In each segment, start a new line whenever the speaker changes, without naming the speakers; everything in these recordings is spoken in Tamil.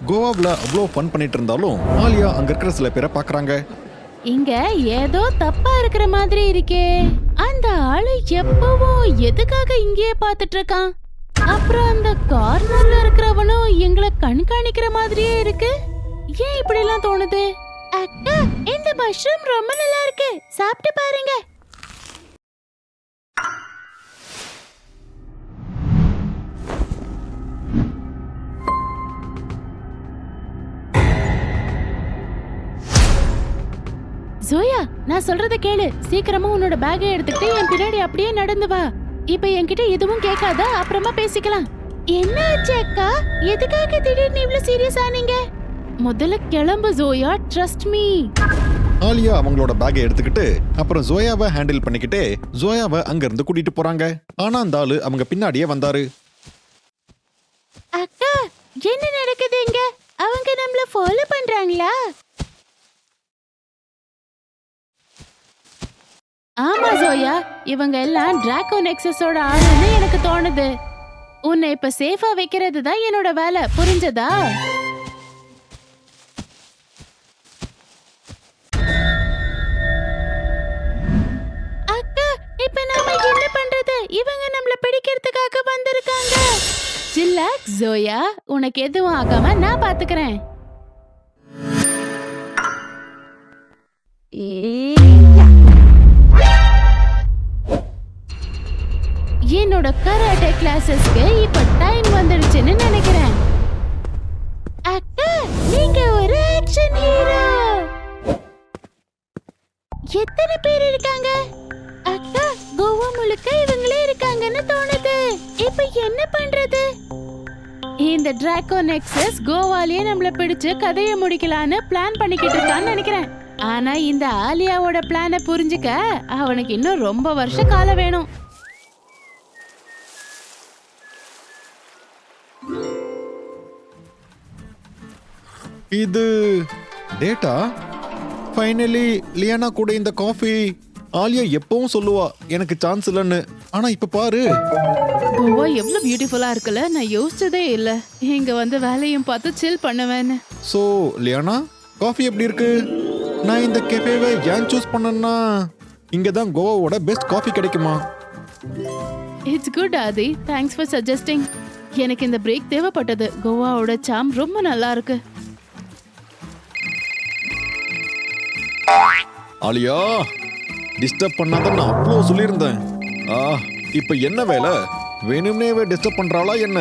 கோவாவில் அவ்வளோ ஃபன் பண்ணிட்டு இருந்தாலும் ஆலியா அங்க இருக்கிற சில பேரை பாக்குறாங்க.
இங்க ஏதோ தப்பா இருக்கிற மாதிரி இருக்கே. அந்த ஆளு எப்பவோ எதுக்காக இங்கேயே பாத்துட்டு இருக்கான்? அப்புறம் அந்த கார்னர்ல இருக்கிறவனும் எங்களை கண்காணிக்கிற மாதிரியே இருக்கு. ஏன் இப்படி எல்லாம் தோணுது? அக்கா, இந்த மஷ்ரூம் ரொம்ப நல்லா இருக்கு, சாப்பிட்டு பாருங்க. ஜோயா, நான் சொல்றத கேளு. சீக்கிரமா உன்னோட பேக்கை எடுத்துக்கிட்டு என் பின்னாடி அப்படியே நடந்து வா. இப்ப என்கிட்ட எதுவும் கேட்காத, அப்புறமா பேசிக்கலாம். என்ன ஆச்சு அக்கா? எதுக்காக திடீர்னு இவ்ளோ சீரியஸ் ஆனீங்க? முதல்ல கிளம்பு ஜோயா, ட்ரஸ்ட் மீ.
ஆலியா அவங்களோட பேக்கை எடுத்துக்கிட்டு அப்புறம் ஜோயாவை ஹேண்டில் பண்ணிக்கிட்டே ஜோயாவை அங்க இருந்து கூட்டிட்டு போறாங்க. ஆனா அந்த ஆளு அவங்க பின்னாடியே வந்தாரு.
அக்கா, என்ன நடக்குது இங்க? அவங்க நம்மள ஃபாலோ பண்றாங்களா? ஆமா ஜோயா, இவங்க எல்லாம் டிராகோ நெக்ஸஸோட ஆளுன்னு எனக்கு தோணுது. உன்னை இப்ப சேஃபா வைக்கிறது தான் என்னோட வேலை, புரிஞ்சதா? அக்கா, இப்ப நாம என்ன பண்றது? இவங்க நம்மள பிடிக்கிறதுக்காக வந்திருக்காங்க. சில்லாக்ஸ் ஜோயா, உனக்கு எதுவும் ஆகாம நான் பாத்துக்கிறேன். என்னோட கராட்டே கிளாसेसக்கு இப்ப டைம் வந்துடுச்சுன்னு நினைக்கிறேன். அக்கா, நீங்க ஒரு ஆக்ஷன் ஹீரோ. எத்தனை பேர் இருக்காங்க? அக்கா, கோவா முழுக்க இவங்களே இருக்காங்கன்னு தோணுது. இப்ப என்ன பண்றது? இந்த டிராகோ நெக்ஸஸ் கோவாலயே நம்மள பிடிச்சு கதையை முடிக்கலான்னு பிளான் பண்ணிக்கிட்டு இருக்கான்னு நினைக்கிறேன். ஆனா இந்த ஆலியாவோட பிளானை புரிஞ்சுக்க அவனுக்கு இன்னும் ரொம்ப வருஷ காலம் வேணும்.
இது டேட்டா. ஃபைனலி லியானா கூட இந்த காஃபி. ஆலியா எப்பவும் சொல்லுவா எனக்கு சான்ஸ் இல்லைன்னு. ஆனா இப்ப பாரு,
கோவா எவ்வளவு பியூட்டிஃபுல்லா இருக்குல்ல. நான் யோசிச்சதே இல்ல இங்க வந்து வேலையும் பார்த்து சில் பண்ணுவேன்னு.
சோ லியானா, காஃபி எப்படி இருக்கு? நான் இந்த கெஃபேவை ஏன் சூஸ் பண்ணேன்னா இங்க தான் கோவாவோட பெஸ்ட் காஃபி கிடைக்குமா.
It's good Aadi, thanks for suggesting. எனக்கு இந்த பிரேக் தேவைப்பட்டது. கோவாவோட சாம் ரொம்ப நல்லா இருக்கு.
ஆலியா, டிஸ்டர்ப் பண்ணாத நான் அவ்வளோ சொல்லியிருந்தேன். இப்ப என்ன வேலை? வேணும்னேவே டிஸ்டர்ப் பண்றாளா என்ன?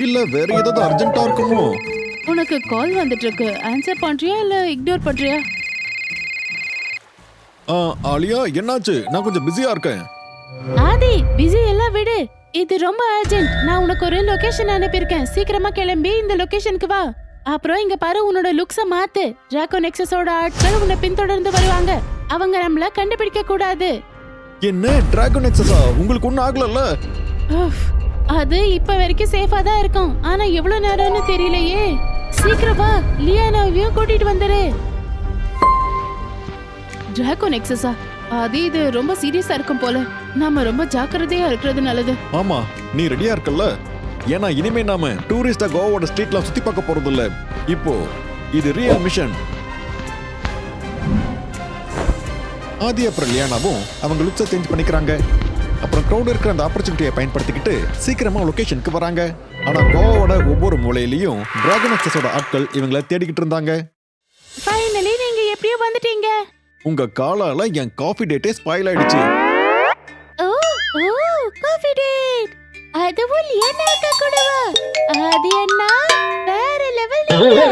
இல்ல வேற ஏதாவது அர்ஜென்ட்டா இருக்குமோ?
உனக்கு கால் வந்துட்டு இருக்கு, ஆன்சர் பண்றியா இல்ல இக்னோர் பண்றியா?
ஆலியா, என்னாச்சு? நான் கொஞ்சம் பிஸியா இருக்கேன்.
ஆதி, பிஸி எல்லாம் விடு. இது ரொம்ப அர்ஜென்ட். நான் உனக்கு ஒரு லொகேஷன் அனுப்பியிருக்கேன். சீக்கிரமா கிளம்பி இந்த லொகேஷனுக்கு வா. அப்புறம் இங்க பாரு, உன்னோட லுக்ஸ மாத்து. டிராகோ நெக்ஸஸோட ஆட்கள் உன்னை பின்தொடர்ந்து வருவாங்க. அவங்க நம்மள கண்டுபிடிக்க கூடாது.
என்ன டிராகோ நெக்ஸஸா? உங்களுக்கு ஒன்னும் ஆகலல்ல?
அது இப்ப வரைக்கும் சேஃபா தான் இருக்கும். ஆனா எவ்வளவு நேரம்னு தெரியலையே. சீக்கிரம் வா, லியானாவையும் கூட்டிட்டு வந்துரு. டிராகோ நெக்ஸஸா? அது இது ரொம்ப சீரியஸா இருக்கும் போல. நாம ரொம்ப ஜாக்கிரதையா இருக்கிறது நல்லது.
ஆமா, நீ ரெடியா இருக்கல்ல? ஏன்னா இனிமே நாம டூரிஸ்டா கோவாவோட ஸ்ட்ரீட்லாம் சுத்தி பார்க்க போறது இல்ல. இப்போ இது ரியல் மிஷன். ஆதி அப்புறம் லியானாவும் அவங்க லுக்ஸை சேஞ்ச் பண்ணிக்கிறாங்க. அப்புறம் க்ரௌட் இருக்கிற அந்த ஆப்பர்ச்சுனிட்டியை பயன்படுத்திக்கிட்டு சீக்கிரமா லொகேஷனுக்கு வராங்க. ஆனா கோவாவோட ஒவ்வொரு மூலையிலையும் டிராகன் எக்ஸஸோட ஆட்கள் இவங்களை தேடிக்கிட்டு இருந்தாங்க.
ஃபைனலி நீங்க எப்படியோ வந்துட்டீங்க.
உங்க காலால என் காஃபி டேட்டே ஸ்பாயில் ஆயிடுச்சு.
ஓ ஓ, காஃபி டேட். அதுவும் லியானாக்கு கூடவா? அது என்ன வேற லெவல் நீங்க.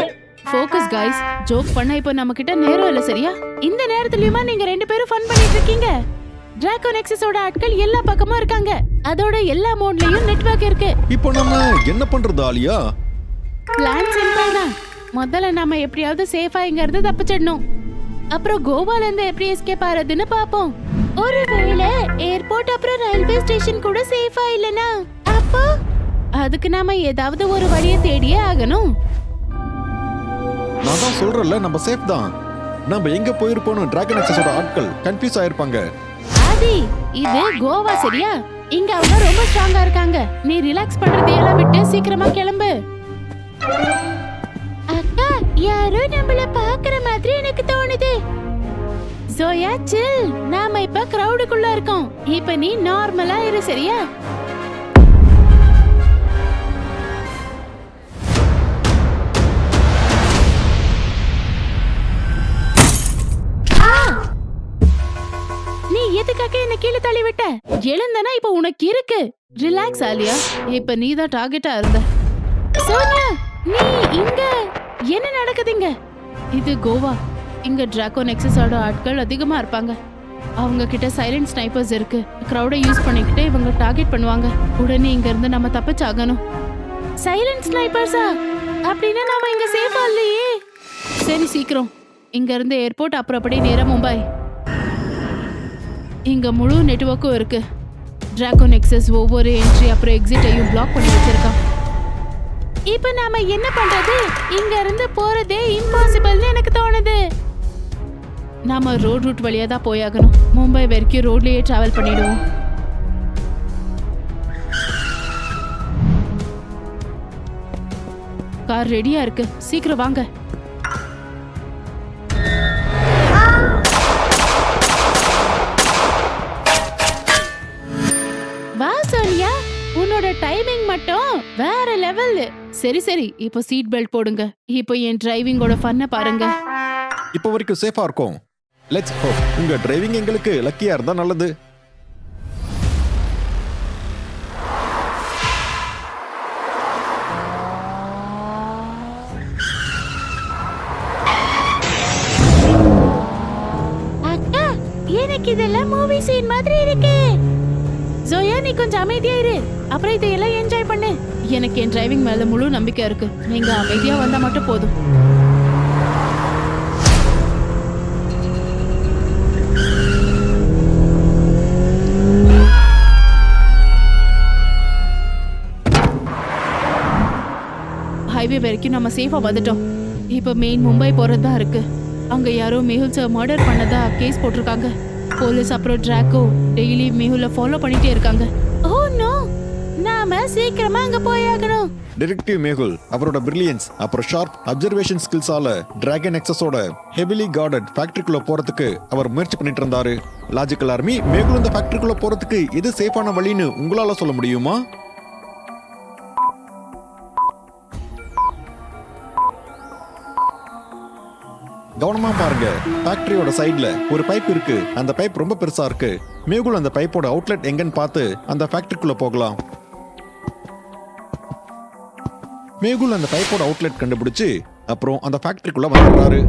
ஃபோக்கஸ் गाइस, ஜோக் பண்ண இப்போ நமக்கிட்ட நேரம் இல்ல சரியா? இந்த நேரத்துலயுமா நீங்க ரெண்டு பேரும் ஃபன் பண்ணிட்டு இருக்கீங்க? டிராகோ நெக்ஸஸோட ஆட்கள் எல்லா பக்கமும் இருக்காங்க. அதோட எல்லா மோட்லயும் நெட்வொர்க் இருக்கு.
இப்போ நம்ம என்ன பண்றது ஆலியா?
பிளான் சிம்பிள் தான். முதல்ல நாம எப்படியாவது சேஃபா இங்க இருந்து தப்பிச்சிடணும். அப்புறம் கோவால இருந்து எப்படி எஸ்கேப் ஆறதுன்னு பாப்போம். ஒருவேளை ஏர்போர்ட் அப்புறம் ரயில்வே ஸ்டேஷன் கூட சேஃபா இல்லனா அப்போ அதுக்கு நாம ஏதாவது ஒரு வழியை தேடியே ஆகணும்.
நான் தான் சொல்றேன்ல, நம்ம சேஃப் தான். நம்ம எங்க போயிருப்போம் டிராகன் எக்ஸஸோட ஆட்கள் கன்ஃபியூஸ் ஆயிருப்பாங்க.
ஆதி, இது கோவா சரியா? இங்க அவங்க ரொம்ப ஸ்ட்ராங்கா இருக்காங்க. நீ ரிலாக்ஸ் பண்றதையெல்லாம் விட்டு சீக்கிரமா கிளம்பு. யாரோ நம்மள பாக்குற மாதிரி எனக்கு தோணுது. ஜோயா சில், நாம இப்ப கிரவுடுக்குள்ள இருக்கோம். இப்ப நீ நார்மலா இரு, சரியா? நீ எதுக்காக என்ன கீழே தள்ளி விட்ட? எழுந்தனா இப்ப உனக்கு இருக்கு. ரிலாக்ஸ் ஆலியா, இப்ப நீ தான் டார்கெட்டா இருந்த. சோனியா, நீ இங்க என்ன நடக்குதுங்க? இது கோவா. இங்க டிராகோ நெக்ஸஸோட ஆட்கள் அதிகமா இருப்பாங்க. அவங்க கிட்ட சைலண்ட் ஸ்னைப்பர்ஸ் இருக்கு. கிரவுடை யூஸ் பண்ணிக்கிட்டு இவங்க டார்கெட் பண்ணுவாங்க. உடனே இங்க இருந்து நம்ம தப்பிச்சாகணும். சைலண்ட் ஸ்னைப்பர்ஸா? அப்படின்னா நாம இங்க சேஃபா இல்லையே. சரி, சீக்கிரம் இங்க இருந்து ஏர்போர்ட், அப்புறம் அப்படியே நேரா மும்பை. இங்க முழு நெட்வொர்க்கும் இருக்கு. டிராகோ நெக்ஸஸ் ஒவ்வொரு என்ட்ரி அப்புறம் எக்ஸிட்டையும் பிளாக் பண்ணி வச்சிருக்கான். இப்ப நாம என்ன பண்றது? இங்க இருந்து போறதே இம்பாசிபிள்னு எனக்கு தோணுது. நாம ரோட் ரூட் வழியா தான் போயாகணும். மும்பை வரைக்கும் ரோட்லயே டிராவல் பண்ணிடுவோம். கார் ரெடியா இருக்கு, சீக்கிரம் வாங்க. வா சோனியா, உன்னோட டைமிங் மட்டும் வேற லெவல். சரி சரி, இப்போ சீட் பெல்ட் போடுங்க. இப்போ என் டிரைவிங்கோட ஃபன்னை பாருங்க.
இப்போ வரைக்கும் சேஃபா இருக்கும். லெட்ஸ் ஹோப் உங்க டிரைவிங் எங்களுக்கு லக்கியா இருந்தா நல்லது.
அக்கா, எனக்கு இதெல்லாம் மூவி சீன் மாதிரி இருக்கு. ஜோயா, நீ கொஞ்சம் அமைதியா இரு, அப்புறம் இதையெல்லாம் என்ஜாய் பண்ணு. எனக்கு என் டிரைவிங் மேல முழு நம்பிக்கை இருக்கு. நீங்க அமைதியா வந்தா மட்டும் போதும். ஹைவே வரைக்கும் நம்ம சேஃபா வந்துட்டோம். இப்ப மெயின் மும்பை போறதா இருக்கு. அங்க யாரோ மேஹுல் சார் மர்டர் பண்ணதா கேஸ் போட்டிருக்காங்க. போலீஸ் அப்புறம் டிராகோ டெய்லி மேஹுல ஃபாலோ பண்ணிட்டே இருக்காங்க. ஓ நோ, நாம சீக்கிரமா அங்க போயாகணும்.
டிடெக்டிவ் மேகுல் அவரோட பிரில்லியன்ஸ் அப்புறம் ஷார்ப் அப்சர்வேஷன் ஸ்கில்ஸால டிராகன் நெக்ஸஸோட ஹெவிலி கார்டட் ஃபேக்டரிக்குள்ள போறதுக்கு அவர் முயற்சி பண்ணிட்டு இருந்தாரு. லாஜிக்கல் ஆர்மி, மேகுல் இந்த ஃபேக்டரிக்குள்ள போறதுக்கு எது சேஃபான வழின்னு உங்களால சொல்ல முடியுமா? கவனமா பாருங்க. ஃபேக்டரியோட சைடுல ஒரு பைப் இருக்கு. அந்த பைப் ரொம்ப பெருசா இருக்கு. மேகுல் அந்த பைப்போட அவுட்லெட் எங்கன்னு பார்த்து அந்த ஃபேக்டரிக்குள்ள போகலாம். மேகுல் அந்த பைப்போட அவுட்லெட் கண்டுபிடிச்சு அப்புறம் அந்த ஃபேக்டரிக்குள்ள வந்துடுறாரு.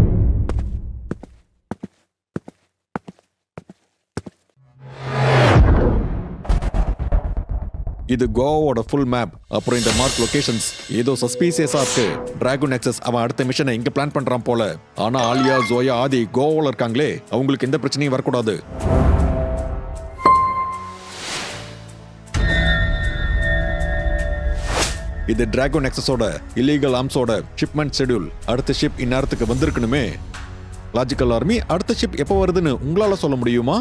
இது கோவாவோட ஃபுல் மேப். அப்புறம் இந்த மார்க் லொகேஷன்ஸ் ஏதோ சஸ்பீசியஸா இருக்கு. டிராகோ நெக்ஸஸ் அவன் அடுத்த மிஷனை இங்க பிளான் பண்றான் போல. ஆனா ஆலியா, ஜோயா, ஆதி கோவால இருக்காங்களே, அவங்களுக்கு எந்த பிரச்சனையும் வரக்கூடாது. இது டிராகோ நெக்ஸஸோட இல்லீகல் ஆர்ம்ஸோட ஷிப்மெண்ட் ஷெட்யூல். அடுத்த ஷிப் இந்நேரத்துக்கு வந்திருக்கணுமே. லாஜிக்கல் ஆர்மி, அடுத்த ஷிப் எப்போ வருதுன்னு உங்களால சொல்ல முடியுமா?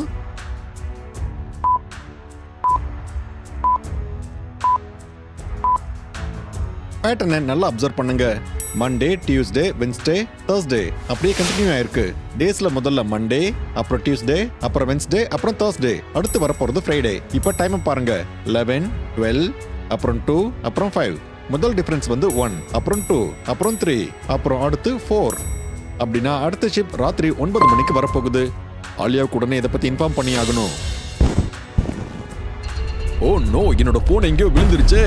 பேட்டர்னை நல்லா அப்சர்வ் பண்ணுங்க. மண்டே, டியூஸ்டே, வென்ஸ்டே, தர்ஸ்டே அப்படியே கண்டினியூ ஆயிருக்கு. டேஸ்ல முதல்ல மண்டே, அப்புறம் டியூஸ்டே, அப்புறம் வென்ஸ்டே, அப்புறம் தர்ஸ்டே. அடுத்து வரப்போறது ஃப்ரைடே. இப்போ டைம் பாருங்க. 11, 12, அப்புறம் 2, அப்புறம் 5. முதல் டிஃபரன்ஸ் வந்து 1, அப்புறம் 2, அப்புறம் 3, அப்புறம் அடுத்து 4. அப்படின்னா அடுத்த ஷிப் ராத்திரி 9 மணிக்கு வரப்போகுது. ஆலியாவுக்கு உடனே இதை பத்தி இன்ஃபார்ம் பண்ணி ஆகணும். ஓ நோ, என்னோட போன் எங்கேயோ விழுந்துருச்சு.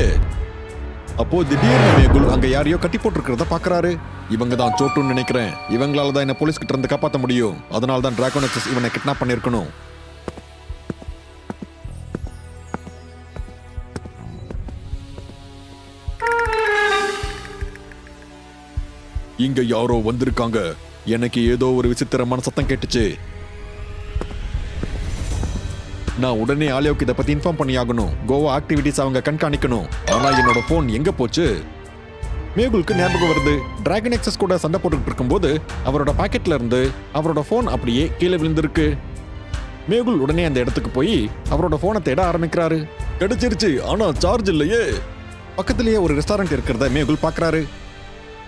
அப்போ திடீர்னு மேகுல் அங்க யாரையோ கட்டி போட்டிருக்கிறத பாக்குறாரு. இவங்க தான் சோட்டுன்னு நினைக்கிறேன். இவங்களால தான் என்ன போலீஸ் கிட்ட இருந்து காப்பாற்ற முடியும். அதனால தான் டிராகோ நெக்ஸஸ் இவனை கிட்னாப் பண்ணிருக்கணும். இங்க யாரோ வந்திருக்காங்க. எனக்கு ஏதோ ஒரு விசித்திரமான சத்தம் கேட்டுச்சு. நான் உடனே ஆலியாவுக்கு இதை பத்தி இன்ஃபார்ம் பண்ணி ஆகணும். கோவா ஆக்டிவிட்டிஸ் அவங்க கண்காணிக்கணும். ஆனா என்னோட போன் எங்க போச்சு? மேகுலுக்கு ஞாபகம் வருது. டிராகன் எக்ஸஸ் கூட சண்டை போட்டுக்கிட்டு இருக்கும்போது அவரோட பாக்கெட்ல இருந்து அவரோட போன் அப்படியே கீழே விழுந்திருக்கு. மேகுல் உடனே அந்த இடத்துக்கு போய் அவரோட போனை தேட ஆரம்பிக்கிறாரு. கிடைச்சிருச்சு, ஆனா சார்ஜ் இல்லையே. பக்கத்திலேயே ஒரு ரெஸ்டாரண்ட் இருக்கிறத மேகுல் பாக்குறாரு.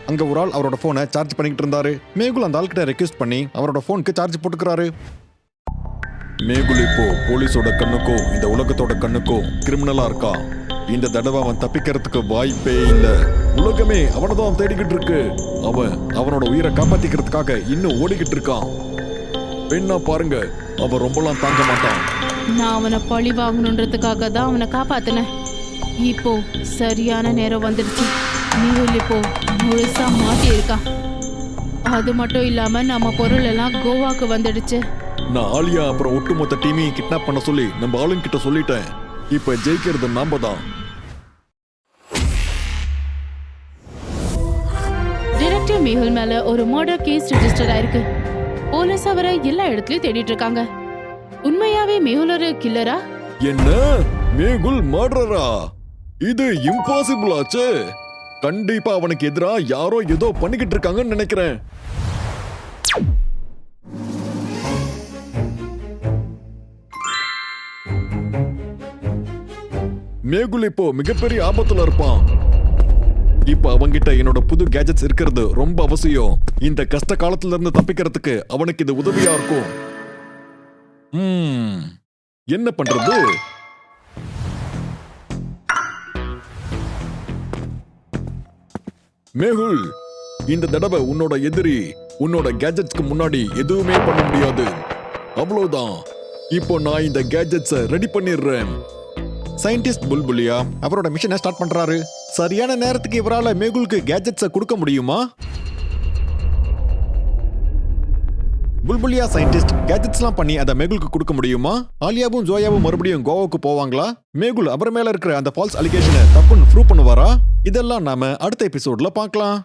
அங்க ஒரு ஆள் அவரோட போனை சார்ஜ் பண்ணிக்கிட்டு இருந்தாரு. மேகுல் அந்த ஆள்கிட்ட ரெக்வெஸ்ட் பண்ணி அவரோட போனுக்கு சார்ஜ் போட்டுக்கிறாரு. மேகுல் இப்போ போலீஸோட கண்ணுக்கும் இந்த உலகத்தோட கண்ணுக்கும் கிரிமினலா இருக்கா. இந்த தடவை அவன் தப்பிக்கிறதுக்கு வாய்ப்பே இல்ல. உலகமே அவனை தான் தேடிக்கிட்டு இருக்கு. அவன் அவனோட உயிரை காப்பாத்திக்கிறதுக்காக இன்னும் ஓடிக்கிட்டு இருக்கான். பெண்ணா பாருங்க, அவன் ரொம்பலாம் தாங்க மாட்டான்.
நான் அவனை பழி வாங்கணுன்றதுக்காக தான் அவனை காப்பாத்தினேன். இப்போ சரியான நேரம் வந்துடுச்சு. மேகுல் இப்போ முழுசா மாட்டி இருக்கான். அது மட்டும் இல்லாம நம்ம பொருள் எல்லாம் கோவாக்கு வந்துடுச்சு.
நான் ஆலியா அப்புறம் ஒட்டுமொத்த டீமையும் கிட்னாப் பண்ண சொல்லி நம்ம ஆளுங்க கிட்ட சொல்லிட்டேன். இப்ப ஜெயிக்கிறது நாம தான்.
டிடெக்டிவ் மேகுல் மேல ஒரு மர்டர் கேஸ் ரெஜிஸ்டர் ஆயிருக்கு. போலீஸ் அவரை எல்லா இடத்துலயும் தேடிட்டு இருக்காங்க. உண்மையாவே மேகுல் ஒரு கில்லரா?
என்ன, மேகுல் மர்டரா? இது இம்பாசிபிள் ஆச்சு. கண்டிப்பா அவனுக்கு எதிரா யாரோ ஏதோ பண்ணிக்கிட்டு இருக்காங்கன்னு நினைக்கிறேன். மேகுல் இப்போ மிகப்பெரிய ஆபத்துல இருப்பான். இப்ப அவங்கிட்ட என்னோட புது கேஜெட்ஸ் இருக்கிறது ரொம்ப அவசியம். இந்த கஷ்ட காலத்துல இருந்து தப்பிக்கிறதுக்கு அவனுக்கு இது உதவியா இருக்கும். என்ன பண்றது? மேகுல், இந்த தடவை உன்னோட எதிரி உன்னோட கேஜெட்ஸ்க்கு முன்னாடி எதுவுமே பண்ண முடியாது. அவ்வளவுதான். இப்போ நான் இந்த கேஜெட்ஸை ரெடி பண்ணிடுறேன். சயின்டிஸ்ட் புல்புலியா அவரோட மிஷனை ஸ்டார்ட் பண்றாரு. சரியான நேரத்துக்கு இவரால மேகுலுக்கு கேஜெட்ஸை கொடுக்க முடியுமா? புல்புலியா சயின்டிஸ்ட் கேஜெட்ஸ்லாம் பண்ணி அதை மேகுலுக்கு கொடுக்க முடியுமா? ஆலியாவும் ஜோயாவும் மறுபடியும் கோவாக்கு போவாங்களா? மேகுல் அவர் மேல இருக்கிற அந்த ஃபால்ஸ் அலிகேஷனை தப்புன்னு ப்ரூவ் பண்ணுவாரா? இதெல்லாம் நாம அடுத்த எபிசோட்ல பார்க்கலாம்.